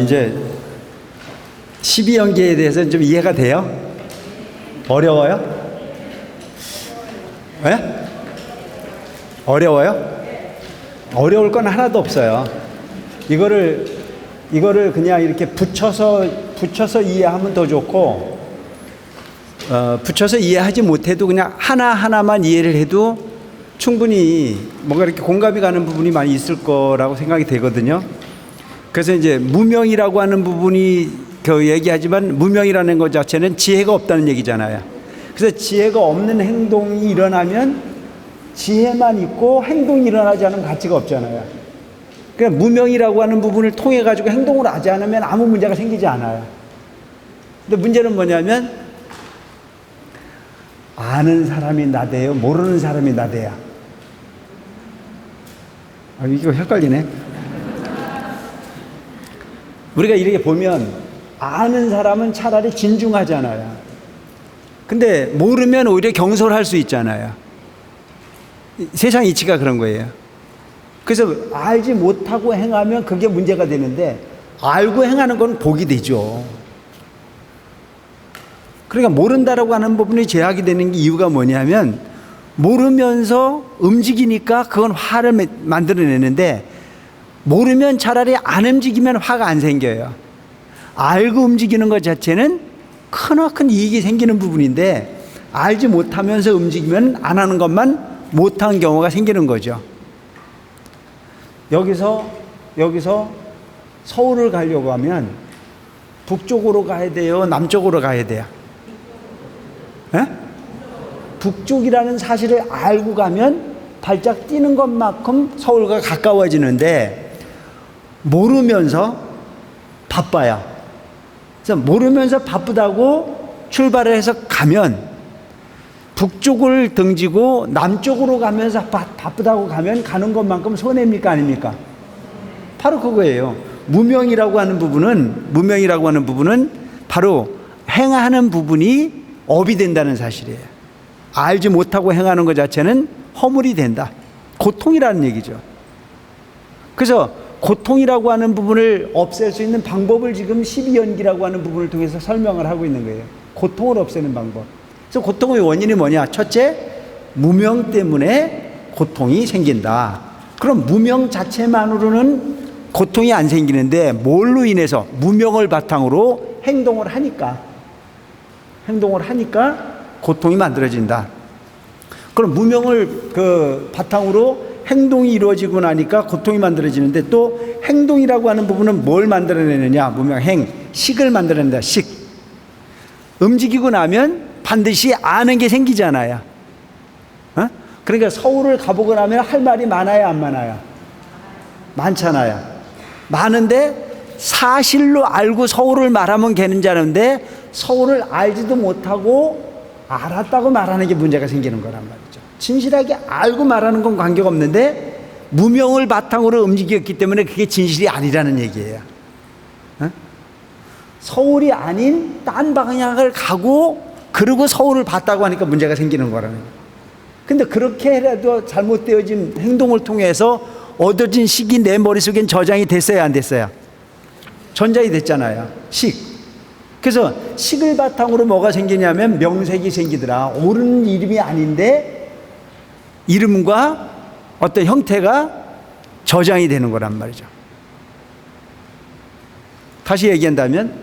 이제 12연계에 대해서는 좀 이해가 돼요? 어려워요? 예? 어려워요? 어려울 건 하나도 없어요. 이거를 그냥 이렇게 붙여서 이해하면 더 좋고, 붙여서 이해하지 못해도 그냥 하나하나만 이해를 해도 충분히 뭔가 이렇게 공감이 가는 부분이 많이 있을 거라고 생각이 되거든요. 그래서 이제 무명이라고 하는 부분이 얘기하지만, 무명이라는 것 자체는 지혜가 없다는 얘기잖아요. 그래서 지혜가 없는 행동이 일어나면 지혜만 있고 행동이 일어나지 않으면 가치가 없잖아요. 그러니까 무명이라고 하는 부분을 통해 가지고 행동을 하지 않으면 아무 문제가 생기지 않아요. 근데 문제는 뭐냐면, 아는 사람이 나대요, 모르는 사람이 나대야. 이거 헷갈리네. 우리가 이렇게 보면 아는 사람은 차라리 진중하잖아요. 근데 모르면 오히려 경솔할 수 있잖아요. 세상 이치가 그런 거예요. 그래서 알지 못하고 행하면 그게 문제가 되는데, 알고 행하는 건 복이 되죠. 그러니까 모른다라고 하는 부분이 제약이 되는 이유가 뭐냐면, 모르면서 움직이니까 그건 화를 만들어내는데, 모르면 차라리 안 움직이면 화가 안 생겨요. 알고 움직이는 것 자체는 크나큰 이익이 생기는 부분인데, 알지 못하면서 움직이면 안 하는 것만 못한 경우가 생기는 거죠. 여기서 서울을 가려고 하면 북쪽으로 가야 돼요, 남쪽으로 가야 돼요? 에? 북쪽이라는 사실을 알고 가면 발짝 뛰는 것만큼 서울과 가까워지는데, 모르면서 바빠요. 그래서 모르면서 바쁘다고 출발을 해서 가면, 북쪽을 등지고 남쪽으로 가면서 바쁘다고 가면 가는 것만큼 손해입니까, 아닙니까? 바로 그거예요. 무명이라고 하는 부분은 바로 행하는 부분이 업이 된다는 사실이에요. 알지 못하고 행하는 것 자체는 허물이 된다, 고통이라는 얘기죠. 그래서 고통이라고 하는 부분을 없앨 수 있는 방법을 지금 12연기라고 하는 부분을 통해서 설명을 하고 있는 거예요. 고통을 없애는 방법. 그래서 고통의 원인이 뭐냐? 첫째, 무명 때문에 고통이 생긴다. 그럼 무명 자체만으로는 고통이 안 생기는데, 뭘로 인해서? 무명을 바탕으로 행동을 하니까 고통이 만들어진다. 그럼 무명을 바탕으로 행동이 이루어지고 나니까 고통이 만들어지는데, 또 행동이라고 하는 부분은 뭘 만들어내느냐? 무명행, 식을 만들어낸다. 식. 움직이고 나면 반드시 아는 게 생기잖아요. 그러니까 서울을 가보고 나면 할 말이 많아요, 안 많아요? 많잖아요. 많은데 사실로 알고 서울을 말하면 괜찮은데, 서울을 알지도 못하고 알았다고 말하는 게 문제가 생기는 거란 말이죠. 진실하게 알고 말하는 건 관계가 없는데, 무명을 바탕으로 움직였기 때문에 그게 진실이 아니라는 얘기예요. 서울이 아닌 딴 방향을 가고 그리고 서울을 봤다고 하니까 문제가 생기는 거라는 거예요. 근데 그렇게 해도 잘못되어진 행동을 통해서 얻어진 식이 내 머릿속엔 저장이 됐어요, 안 됐어요? 전장이 됐잖아요. 식. 그래서 식을 바탕으로 뭐가 생기냐면 명색이 생기더라. 옳은 이름이 아닌데 이름과 어떤 형태가 저장이 되는 거란 말이죠. 다시 얘기한다면,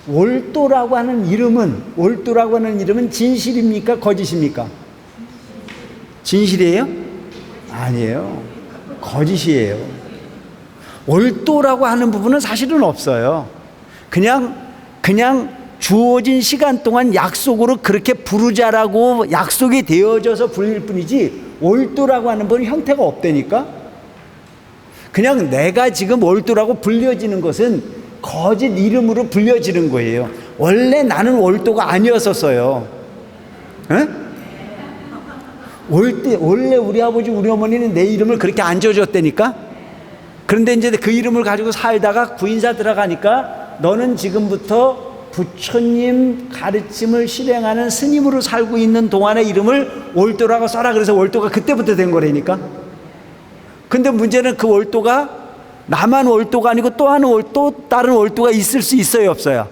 월도라고 하는 이름은 진실입니까, 거짓입니까? 진실이에요? 아니에요. 거짓이에요. 월도라고 하는 부분은 사실은 없어요. 그냥 주어진 시간 동안 약속으로 그렇게 부르자라고 약속이 되어져서 불릴 뿐이지, 월도라고 하는 부분은 형태가 없다니까. 그냥 내가 지금 월도라고 불려지는 것은 거짓 이름으로 불려지는 거예요. 원래 나는 월도가 아니었었어요. 에? 원래 우리 아버지 우리 어머니는 내 이름을 그렇게 안 지어줬다니까. 그런데 이제 그 이름을 가지고 살다가 구인사 들어가니까, 너는 지금부터 부처님 가르침을 실행하는 스님으로 살고 있는 동안의 이름을 월도라고 써라. 그래서 월도가 그때부터 된 거라니까. 근데 문제는 그 월도가 나만 월도가 아니고 또 다른 월도가 있을 수 있어요, 없어요?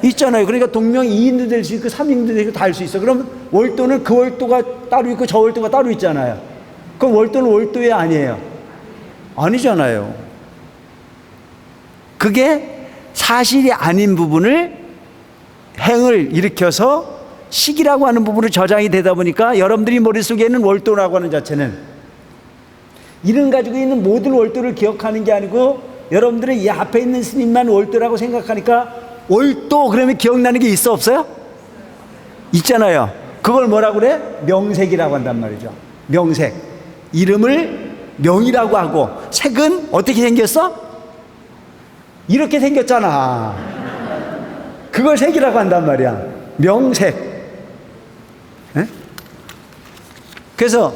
있잖아요. 그러니까 동명 2인도 될 수 있고 3인도 되고 다 할 수 있어. 그럼 월도는 그 월도가 따로 있고 저 월도가 따로 있잖아요. 그럼 월도는 월도에 아니에요? 아니잖아요. 그게 사실이 아닌 부분을 행을 일으켜서 식이라고 하는 부분으로 저장이 되다 보니까 여러분들이 머릿속에는 월도라고 하는 자체는 이름 가지고 있는 모든 월도를 기억하는 게 아니고 여러분들은 이 앞에 있는 스님만 월도라고 생각하니까 월도 그러면 기억나는 게 있어 없어요? 있잖아요. 그걸 뭐라고 그래? 명색이라고 한단 말이죠. 명색. 이름을 명이라고 하고 색은 어떻게 생겼어? 이렇게 생겼잖아. 그걸 색이라고 한단 말이야. 명색. 에? 그래서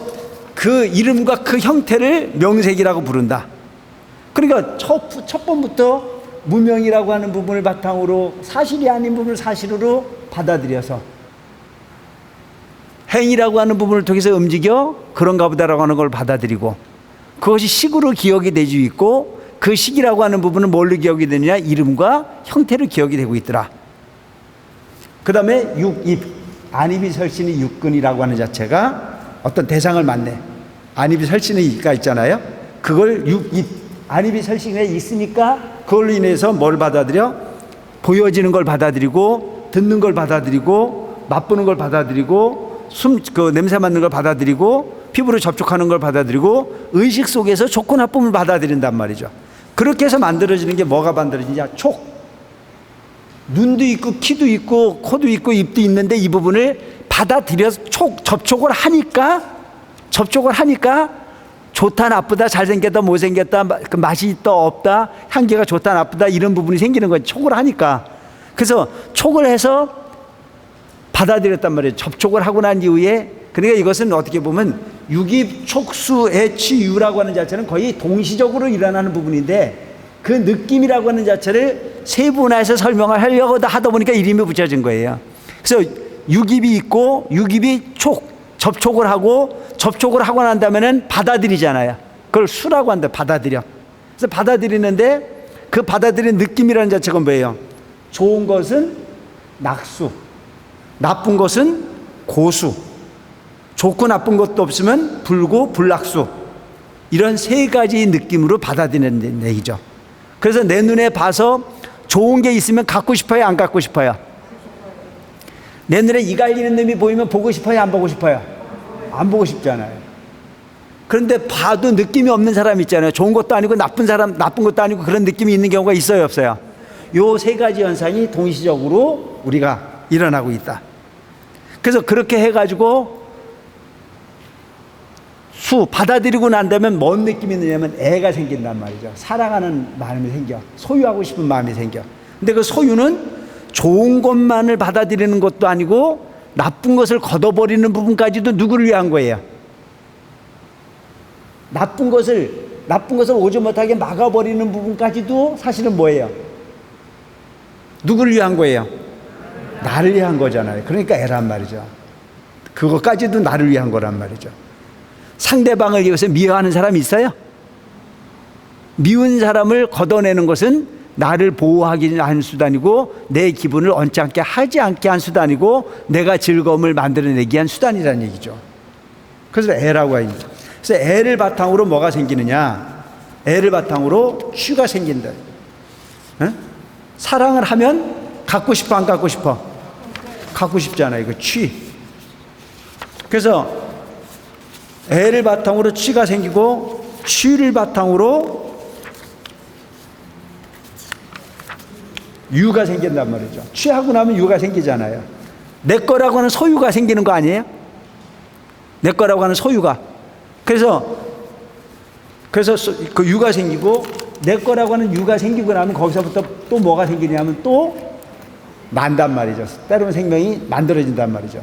그 이름과 그 형태를 명색이라고 부른다. 그러니까 첫 번부터 무명이라고 하는 부분을 바탕으로 사실이 아닌 부분을 사실으로 받아들여서 행이라고 하는 부분을 통해서 움직여 그런가 보다라고 하는 걸 받아들이고 그것이 식으로 기억이 되지 있고 그 식이라고 하는 부분은 뭘로 기억이 되느냐? 이름과 형태로 기억이 되고 있더라. 그 다음에 육입, 안입이 설신이 육근이라고 하는 자체가 어떤 대상을 만내. 안입이 설신이가 있잖아요. 그걸 육입, 안입이 설신에 있으니까 그걸로 인해서 뭘 받아들여? 보여지는 걸 받아들이고 듣는 걸 받아들이고 맛보는 걸 받아들이고 그 냄새 맡는 걸 받아들이고 피부로 접촉하는 걸 받아들이고 의식 속에서 좋고 나쁨을 받아들인단 말이죠. 그렇게 해서 만들어지는 게 뭐가 만들어지냐? 촉. 눈도 있고 키도 있고 코도 있고 입도 있는데 이 부분을 받아들여서 접촉을 하니까 좋다 나쁘다 잘생겼다 못생겼다 그 맛이 있다 없다 향기가 좋다 나쁘다 이런 부분이 생기는 거예요. 촉을 하니까. 그래서 촉을 해서 받아들였단 말이에요. 접촉을 하고 난 이후에. 그러니까 이것은 어떻게 보면 유기 촉수 애취유라고 하는 자체는 거의 동시적으로 일어나는 부분인데 그 느낌이라고 하는 자체를 세분화해서 설명을 하려고 하다 보니까 이름이 붙여진 거예요. 그래서 유깁이 있고 유깁이 접촉을 하고 난 다음에는 받아들이잖아요. 그걸 수라고 한다. 받아들여. 그래서 받아들이는데 그 받아들이는 느낌이라는 자체가 뭐예요? 좋은 것은 낙수, 나쁜 것은 고수, 좋고 나쁜 것도 없으면 불고 불낙수, 이런 세 가지 느낌으로 받아들이는 얘기죠. 그래서 내 눈에 봐서 좋은 게 있으면 갖고 싶어요, 안 갖고 싶어요? 내 눈에 이 갈리는 놈이 보이면 보고 싶어요, 안 보고 싶어요? 안 보고 싶잖아요. 그런데 봐도 느낌이 없는 사람 있잖아요. 좋은 것도 아니고 나쁜 것도 아니고 그런 느낌이 있는 경우가 있어요, 없어요? 요 세 가지 현상이 동시적으로 우리가 일어나고 있다. 그래서 그렇게 해가지고 받아들이고 난 다음에 뭔 느낌이 있느냐면 애가 생긴단 말이죠. 사랑하는 마음이 생겨. 소유하고 싶은 마음이 생겨. 근데 그 소유는 좋은 것만을 받아들이는 것도 아니고 나쁜 것을 걷어버리는 부분까지도 누구를 위한 거예요? 나쁜 것을 오지 못하게 막아버리는 부분까지도 사실은 뭐예요? 누구를 위한 거예요? 나를 위한 거잖아요. 그러니까 애란 말이죠. 그것까지도 나를 위한 거란 말이죠. 상대방을 위해서 미워하는 사람이 있어요? 미운 사람을 걷어내는 것은 나를 보호하기 위한 수단이고 내 기분을 언짢게 하지 않게 한 수단이고 내가 즐거움을 만들어내기 위한 수단이라는 얘기죠. 그래서 애라고 합니다. 그래서 애를 바탕으로 뭐가 생기느냐? 애를 바탕으로 취가 생긴다. 에? 사랑을 하면 갖고 싶어, 안 갖고 싶어? 갖고 싶잖아요. 그 취. 그래서 애를 바탕으로 취가 생기고 취를 바탕으로 유가 생긴단 말이죠. 취하고 나면 유가 생기잖아요. 내 거라고 하는 소유가 생기는 거 아니에요? 내 거라고 하는 소유가. 그래서 그 유가 생기고 내 거라고 하는 유가 생기고 나면 거기서부터 또 뭐가 생기냐면 또 난단 말이죠. 새로운 생명이 만들어진단 말이죠.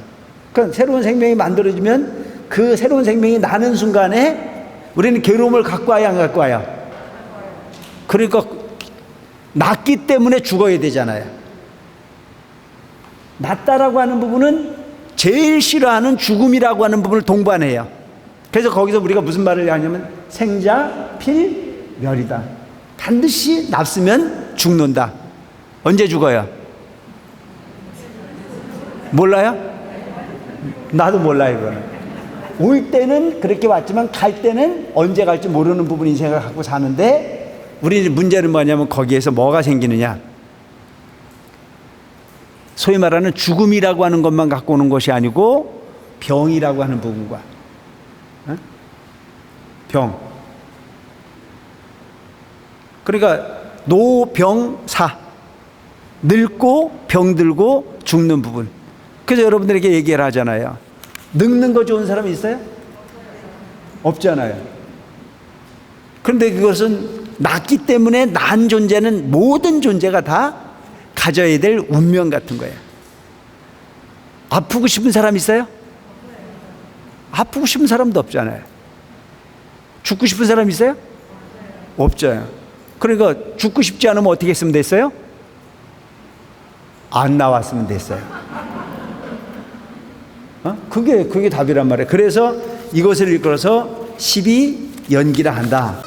그러니까 새로운 생명이 만들어지면 그 새로운 생명이 나는 순간에 우리는 괴로움을 갖고 와야 안 갖고 와요? 그러니까 낫기 때문에 죽어야 되잖아요. 낫다라고 하는 부분은 제일 싫어하는 죽음이라고 하는 부분을 동반해요. 그래서 거기서 우리가 무슨 말을 하냐면 생자 필멸이다. 반드시 납쓰면 죽는다. 언제 죽어요? 몰라요? 나도 몰라요, 이거는. 올 때는 그렇게 왔지만 갈 때는 언제 갈지 모르는 부분 인생을 갖고 사는데, 우리 문제는 뭐냐면 거기에서 뭐가 생기느냐. 소위 말하는 죽음이라고 하는 것만 갖고 오는 것이 아니고 병이라고 하는 부분과 병. 그러니까 노병사, 늙고 병들고 죽는 부분. 그래서 여러분들에게 얘기를 하잖아요. 늙는 거 좋은 사람 있어요? 없잖아요. 그런데 그것은 낫기 때문에 난 존재는 모든 존재가 다 가져야 될 운명 같은 거예요. 아프고 싶은 사람 있어요? 아프고 싶은 사람도 없잖아요. 죽고 싶은 사람 있어요? 없죠. 그러니까 죽고 싶지 않으면 어떻게 했으면 됐어요? 안 나왔으면 됐어요. 그게 답이란 말이에요. 그래서 이것을 이끌어서 12연기라 한다.